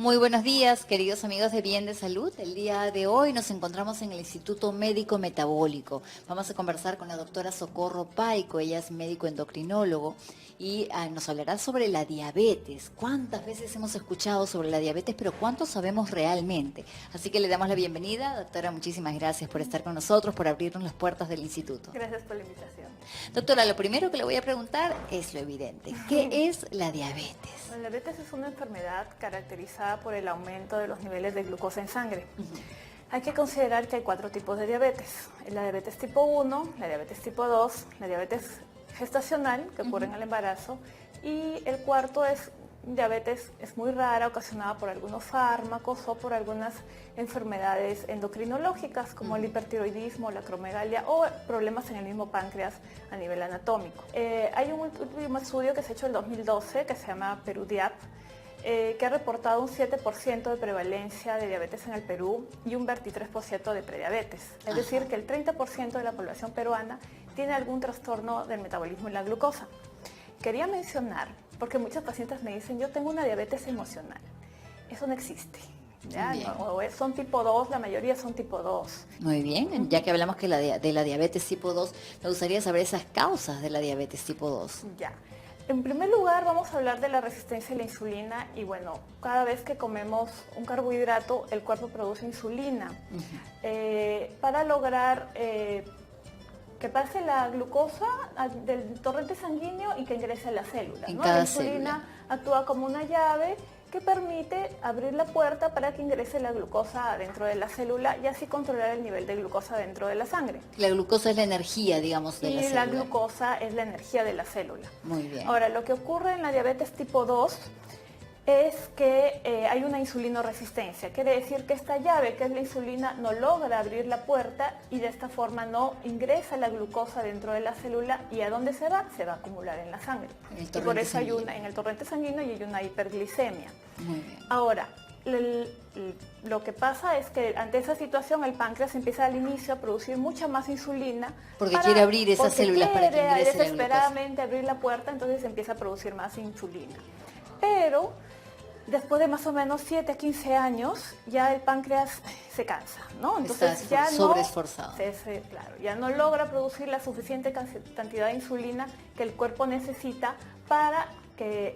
Muy buenos días, queridos amigos de Bien de Salud. El día de hoy nos encontramos en el Instituto Médico Metabólico. Vamos a conversar con la doctora Socorro Paico, ella es médico endocrinólogo y nos hablará sobre la diabetes. ¿Cuántas veces hemos escuchado sobre la diabetes, pero cuánto sabemos realmente? Así que le damos la bienvenida. Doctora, muchísimas gracias por estar con nosotros, por abrirnos las puertas del instituto. Gracias por la invitación. Doctora, lo primero que le voy a preguntar es lo evidente. ¿Qué es la diabetes? La diabetes es una enfermedad caracterizada por el aumento de los niveles de glucosa en sangre. Hay que considerar que hay 4 tipos de diabetes. La diabetes tipo 1, la diabetes tipo 2, la diabetes gestacional, que ocurre en el embarazo, y el cuarto es diabetes, es muy rara, ocasionada por algunos fármacos o por algunas enfermedades endocrinológicas como el hipertiroidismo, la acromegalia o problemas en el mismo páncreas a nivel anatómico. Hay un último estudio que se ha hecho en 2012 que se llama PeruDiab, que ha reportado un 7% de prevalencia de diabetes en el Perú y un 23% de prediabetes. Es decir, que el 30% de la población peruana tiene algún trastorno del metabolismo y la glucosa. Quería mencionar, porque muchos pacientes me dicen, yo tengo una diabetes emocional. Eso no existe. ¿Ya? No, son tipo 2, la mayoría son tipo 2. Muy bien, ya que hablamos que de la diabetes tipo 2, me gustaría saber esas causas de la diabetes tipo 2. Ya. En primer lugar, vamos a hablar de la resistencia a la insulina y bueno, cada vez que comemos un carbohidrato, el cuerpo produce insulina. Para lograr que pase la glucosa del torrente sanguíneo y que ingrese a la célula. En ¿no? cada La insulina célula actúa como una llave que permite abrir la puerta para que ingrese la glucosa dentro de la célula y así controlar el nivel de glucosa dentro de la sangre. La glucosa es la energía, digamos, de la célula. Y la glucosa es la energía de la célula. Muy bien. Ahora, lo que ocurre en la diabetes tipo 2 es que hay una insulinoresistencia. Quiere decir que esta llave, que es la insulina, no logra abrir la puerta y de esta forma no ingresa la glucosa dentro de la célula. ¿Y a dónde se va? Se va a acumular en la sangre. Y por eso hay en el torrente sanguíneo y hay una hiperglicemia. Muy bien. Ahora, lo que pasa es que ante esa situación el páncreas empieza al inicio a producir mucha más insulina. Porque quiere abrir esas células para que ingrese la glucosa. Desesperadamente abrir la puerta, entonces empieza a producir más insulina. Pero después de más o menos 7 a 15 años, ya el páncreas se cansa, ¿no? Entonces ya sobreesforzado. Claro, ya no logra producir la suficiente cantidad de insulina que el cuerpo necesita para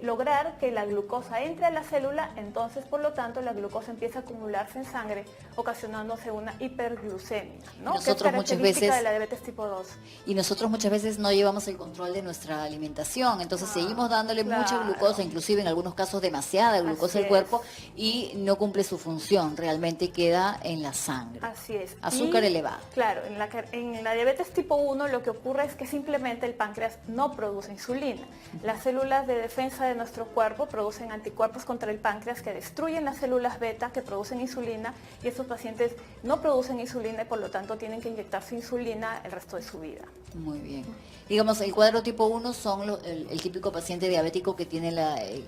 lograr que la glucosa entre a la célula, entonces por lo tanto la glucosa empieza a acumularse en sangre, ocasionándose una hiperglucemia, ¿no? Nosotros que es característica muchas veces de la diabetes tipo 2. Y nosotros muchas veces no llevamos el control de nuestra alimentación, entonces seguimos dándole mucha glucosa, inclusive en algunos casos demasiada glucosa al cuerpo y no cumple su función, realmente queda en la sangre. Así es. Azúcar elevado. Claro, en la diabetes tipo 1 lo que ocurre es que simplemente el páncreas no produce insulina. Las células de defensa de nuestro cuerpo producen anticuerpos contra el páncreas que destruyen las células beta que producen insulina y estos pacientes no producen insulina y por lo tanto tienen que inyectarse insulina el resto de su vida. Muy bien. Digamos, el cuadro tipo 1 son el típico paciente diabético que tiene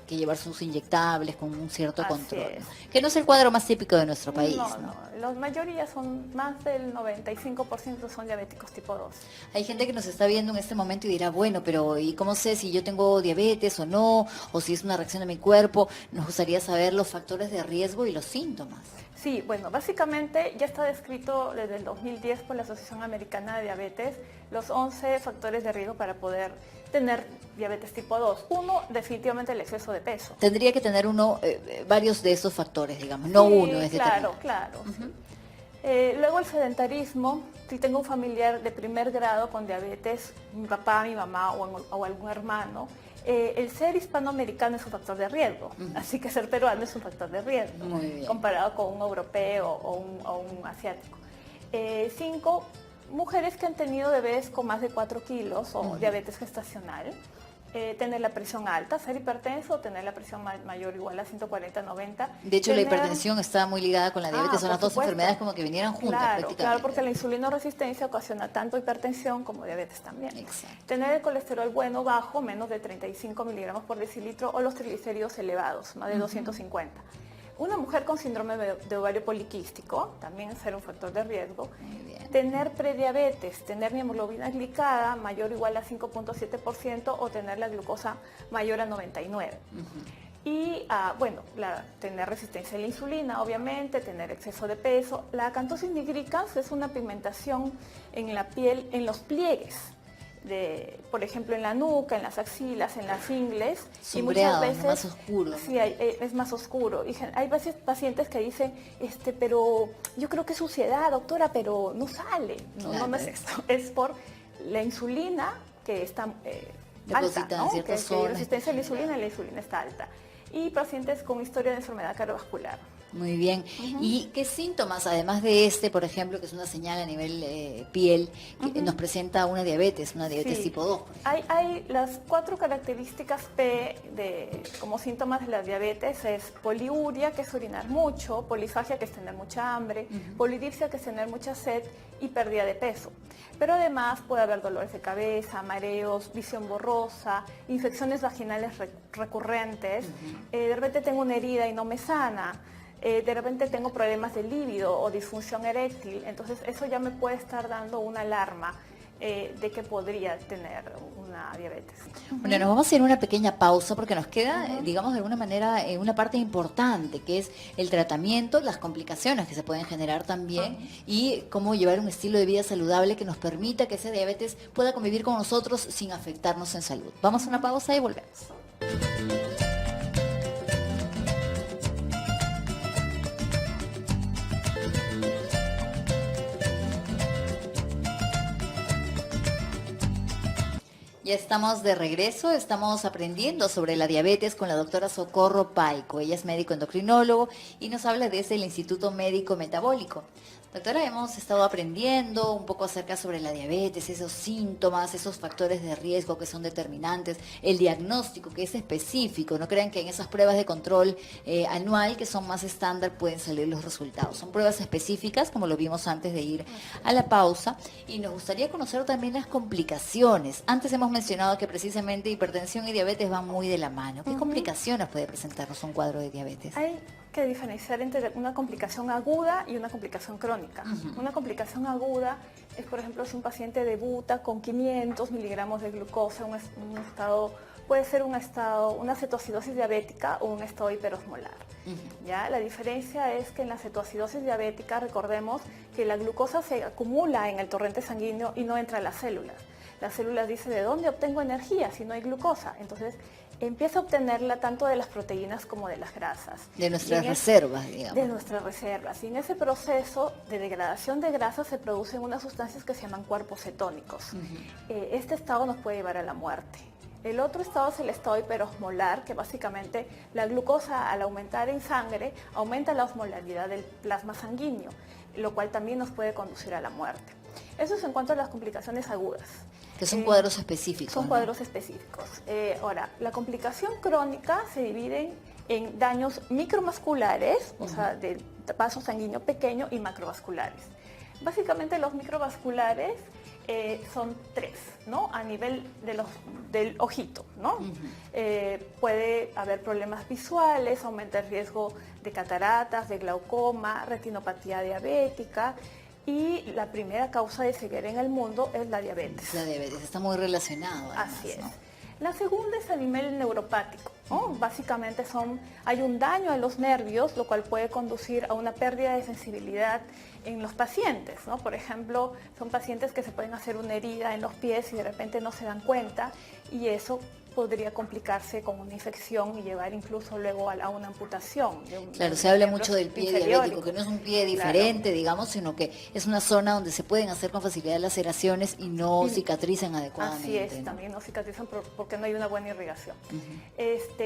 que llevar sus inyectables con un cierto control. Que no es el cuadro más típico de nuestro país. No. La mayoría son, más del 95% son diabéticos tipo 2. Hay gente que nos está viendo en este momento y dirá, bueno, pero ¿y cómo sé si yo tengo diabetes o no? O si es una reacción de mi cuerpo. Nos gustaría saber los factores de riesgo y los síntomas. Sí, bueno, básicamente ya está descrito desde el 2010 por la Asociación Americana de Diabetes los 11 factores de riesgo para poder tener diabetes tipo 2. Uno, definitivamente el exceso de peso. Tendría que tener varios de esos factores, digamos, no uno es determinado. Claro. Luego el sedentarismo. Si tengo un familiar de primer grado con diabetes, mi papá, mi mamá o algún hermano, el ser hispanoamericano es un factor de riesgo, así que ser peruano es un factor de riesgo, comparado con un europeo o un asiático. 5, mujeres que han tenido bebés con más de 4 kilos o diabetes gestacional. Tener la presión alta, ser hipertenso o tener la presión mayor o igual a 140/90. De hecho, la hipertensión está muy ligada con la diabetes, son las dos enfermedades como que vinieran juntas prácticamente. Claro, porque la insulinoresistencia ocasiona tanto hipertensión como diabetes también. Exacto. Tener el colesterol bueno bajo, menos de 35 miligramos por decilitro, o los triglicéridos elevados, más de 250. Una mujer con síndrome de ovario poliquístico, también ser un factor de riesgo. Tener prediabetes, tener mi hemoglobina glicada mayor o igual a 5.7% o tener la glucosa mayor a 99. Y bueno, tener resistencia a la insulina, obviamente, tener exceso de peso. La acantosis nigricans es una pigmentación en la piel, en los pliegues, por ejemplo, en la nuca, en las axilas, en las ingles. Y muchas veces más oscuro. Sí, es más oscuro. Y hay veces pacientes que dicen, pero yo creo que es suciedad, doctora, pero no sale. No es esto. Es por la insulina que está alta, ¿no? Que hay resistencia a la insulina está alta. Y pacientes con historia de enfermedad cardiovascular. Muy bien. ¿Y qué síntomas, además de por ejemplo, que es una señal a nivel piel, que nos presenta una diabetes tipo 2? Hay las 4 características P como síntomas de la diabetes: es poliuria, que es orinar mucho; polifagia, que es tener mucha hambre; polidipsia, que es tener mucha sed; y pérdida de peso. Pero además puede haber dolores de cabeza, mareos, visión borrosa, infecciones vaginales recurrentes. De repente tengo una herida y no me sana. De repente tengo problemas de líbido o disfunción eréctil. Entonces eso ya me puede estar dando una alarma de que podría tener una diabetes. Bueno, nos vamos a hacer una pequeña pausa porque nos queda, digamos, de alguna manera, una parte importante, que es el tratamiento, las complicaciones que se pueden generar también y cómo llevar un estilo de vida saludable que nos permita que esa diabetes pueda convivir con nosotros sin afectarnos en salud. Vamos a una pausa y volvemos. Ya estamos de regreso, estamos aprendiendo sobre la diabetes con la doctora Socorro Paico. Ella es médico endocrinólogo y nos habla desde el Instituto Médico Metabólico. Doctora, hemos estado aprendiendo un poco acerca sobre la diabetes, esos síntomas, esos factores de riesgo que son determinantes, el diagnóstico que es específico. No crean que en esas pruebas de control anual, que son más estándar, pueden salir los resultados. Son pruebas específicas, como lo vimos antes de ir a la pausa. Y nos gustaría conocer también las complicaciones. Antes hemos mencionado que precisamente hipertensión y diabetes van muy de la mano. ¿Qué complicaciones puede presentarnos un cuadro de diabetes? Hay que diferenciar entre una complicación aguda y una complicación crónica. Una complicación aguda es, por ejemplo, si un paciente debuta con 500 miligramos de glucosa, puede ser una cetoacidosis diabética o un estado hiperosmolar. ¿Ya? La diferencia es que en la cetoacidosis diabética, recordemos que la glucosa se acumula en el torrente sanguíneo y no entra a las células. Las células dicen, ¿de dónde obtengo energía si no hay glucosa? Entonces, empieza a obtenerla tanto de las proteínas como de las grasas. De nuestras reservas, digamos. De nuestras reservas. Y en ese proceso de degradación de grasas se producen unas sustancias que se llaman cuerpos cetónicos. Este estado nos puede llevar a la muerte. El otro estado es el estado hiperosmolar, que básicamente la glucosa, al aumentar en sangre, aumenta la osmolaridad del plasma sanguíneo, lo cual también nos puede conducir a la muerte. Eso es en cuanto a las complicaciones agudas. Que son cuadros específicos. Son cuadros específicos. Ahora, la complicación crónica se divide en daños microvasculares, o sea, del vaso sanguíneo pequeño, y macrovasculares. Básicamente los microvasculares son 3, ¿no? A nivel del ojito, ¿no? Puede haber problemas visuales, aumenta el riesgo de cataratas, de glaucoma, retinopatía diabética. Y la primera causa de ceguera en el mundo es la diabetes. La diabetes está muy relacionada. Así es. ¿No? La segunda es a nivel neuropático, ¿no? Básicamente hay un daño a los nervios, lo cual puede conducir a una pérdida de sensibilidad en los pacientes, ¿no? Por ejemplo, son pacientes que se pueden hacer una herida en los pies y de repente no se dan cuenta, y eso podría complicarse con una infección y llevar incluso luego a una amputación. Claro, se habla mucho del pie diabético, que no es un pie diferente, digamos, sino que es una zona donde se pueden hacer con facilidad laceraciones y no cicatrizan adecuadamente. Así es, también no cicatrizan porque no hay una buena irrigación.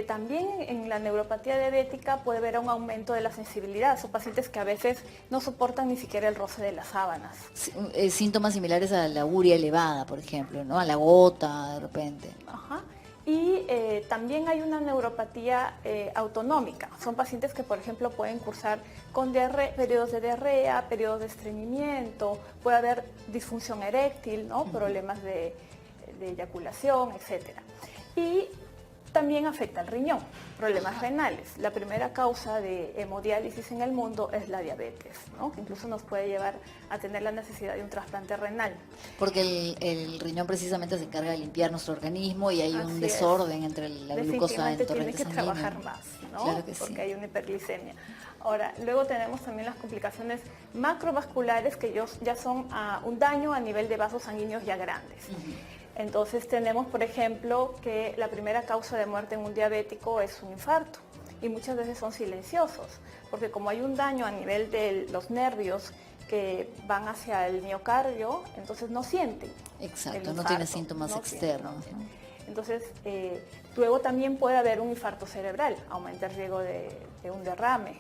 También en la neuropatía diabética puede haber un aumento de la sensibilidad. Son pacientes que a veces no soportan ni siquiera el roce de las sábanas. Síntomas similares a la urea elevada, por ejemplo, ¿no? A la gota, de repente. Ajá. Y también hay una neuropatía autonómica. Son pacientes que, por ejemplo, pueden cursar con periodos de diarrea, periodos de estreñimiento, puede haber disfunción eréctil, ¿no? Problemas de eyaculación, etc. Y También afecta el riñón, problemas renales. La primera causa de hemodiálisis en el mundo es la diabetes, ¿no? Que incluso nos puede llevar a tener la necesidad de un trasplante renal. Porque el riñón precisamente se encarga de limpiar nuestro organismo y hay un desorden entre la glucosa en torrente sanguíneo. Tiene que trabajar más, ¿no? Claro que porque sí. hay una hiperglicemia. Ahora, luego tenemos también las complicaciones macrovasculares que ya son un daño a nivel de vasos sanguíneos ya grandes. Entonces tenemos, por ejemplo, que la primera causa de muerte en un diabético es un infarto y muchas veces son silenciosos, porque como hay un daño a nivel de los nervios que van hacia el miocardio, entonces no sienten. Exacto, infarto, no tiene síntomas externos. ¿no? Entonces, luego también puede haber un infarto cerebral, aumenta el riesgo de un derrame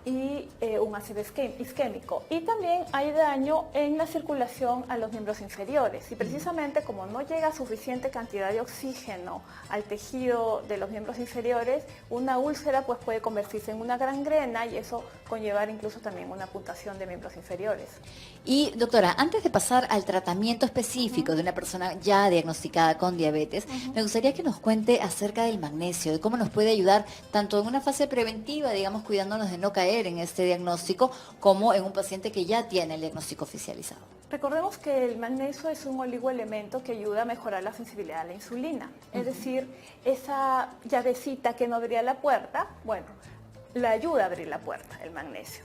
y un ácido isquémico. Y también hay daño en la circulación a los miembros inferiores. Y precisamente como no llega suficiente cantidad de oxígeno al tejido de los miembros inferiores, una úlcera pues puede convertirse en una gangrena y eso conllevar incluso también una amputación de miembros inferiores. Y doctora, antes de pasar al tratamiento específico de una persona ya diagnosticada con diabetes, me gustaría que nos cuente acerca del magnesio, de cómo nos puede ayudar tanto en una fase preventiva, digamos, cuidándonos de no caer en este diagnóstico, como en un paciente que ya tiene el diagnóstico oficializado. Recordemos que el magnesio es un oligoelemento que ayuda a mejorar la sensibilidad a la insulina. Es decir, esa llavecita que no abría la puerta, bueno, la ayuda a abrir la puerta, el magnesio.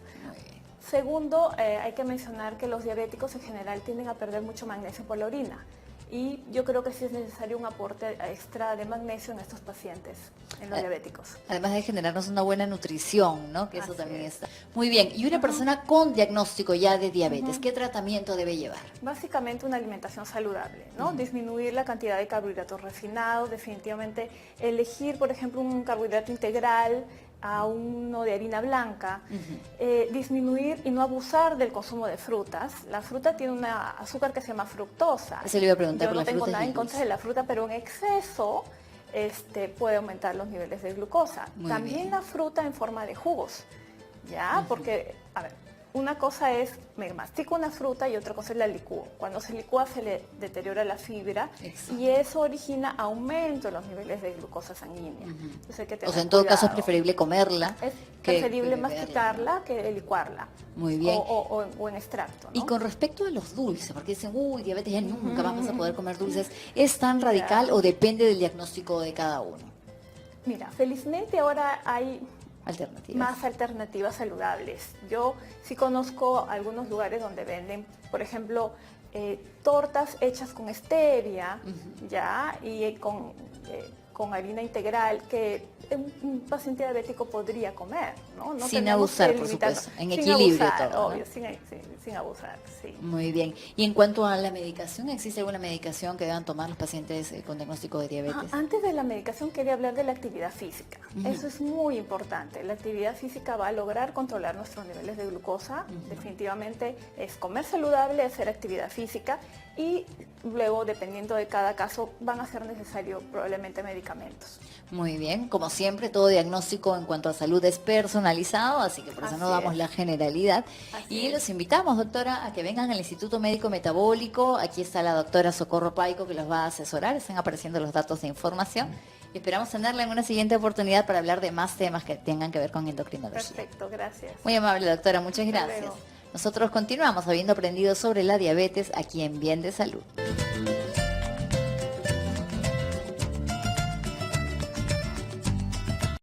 Segundo, hay que mencionar que los diabéticos en general tienden a perder mucho magnesio por la orina. Y yo creo que sí es necesario un aporte extra de magnesio en estos pacientes, en los diabéticos. Además de generarnos una buena nutrición, ¿no? Que eso también está. Muy bien. Y una persona con diagnóstico ya de diabetes, ¿qué tratamiento debe llevar? Básicamente una alimentación saludable, ¿no? Disminuir la cantidad de carbohidratos refinados, definitivamente elegir, por ejemplo, un carbohidrato integral, a uno de harina blanca, disminuir y no abusar del consumo de frutas. La fruta tiene un azúcar que se llama fructosa. Eso le iba a preguntar. Yo no tengo nada en contra de la fruta, pero en exceso puede aumentar los niveles de glucosa. También la fruta en forma de jugos, ¿ya? Porque, a ver, una cosa es, me mastico una fruta y otra cosa es la licúo. Cuando se licúa se le deteriora la fibra. Exacto. Y eso origina aumento en los niveles de glucosa sanguínea. Entonces hay que tener en todo cuidado. caso es preferible comerla. Es preferible masticarla que licuarla. Muy bien. O en extracto, ¿no? Y con respecto a los dulces, porque dicen, uy, diabetes ya nunca vamos a poder comer dulces, ¿es tan radical o depende del diagnóstico de cada uno? Mira, felizmente ahora hay más alternativas saludables. Yo sí conozco algunos lugares donde venden, por ejemplo, tortas hechas con stevia, ya, y con harina integral que un paciente diabético podría comer, ¿no? Sin abusar, por supuesto, en equilibrio abusar, todo, ¿no? Obvio, sin abusar, sí. Muy bien. Y en cuanto a la medicación, ¿existe alguna medicación que deban tomar los pacientes con diagnóstico de diabetes? Antes de la medicación quería hablar de la actividad física. Eso es muy importante. La actividad física va a lograr controlar nuestros niveles de glucosa. Definitivamente es comer saludable, hacer actividad física y luego, dependiendo de cada caso, van a ser necesarios probablemente medicamentos. Muy bien, como siempre, todo diagnóstico en cuanto a salud es personalizado, así que por eso no damos la generalidad. Y los invitamos, doctora, a que vengan al Instituto Médico Metabólico. Aquí está la doctora Socorro Paico que los va a asesorar, están apareciendo los datos de información. Y esperamos tenerla en una siguiente oportunidad para hablar de más temas que tengan que ver con endocrinología. Perfecto, gracias. Muy amable, doctora, muchas gracias. Nosotros continuamos habiendo aprendido sobre la diabetes aquí en Bien de Salud.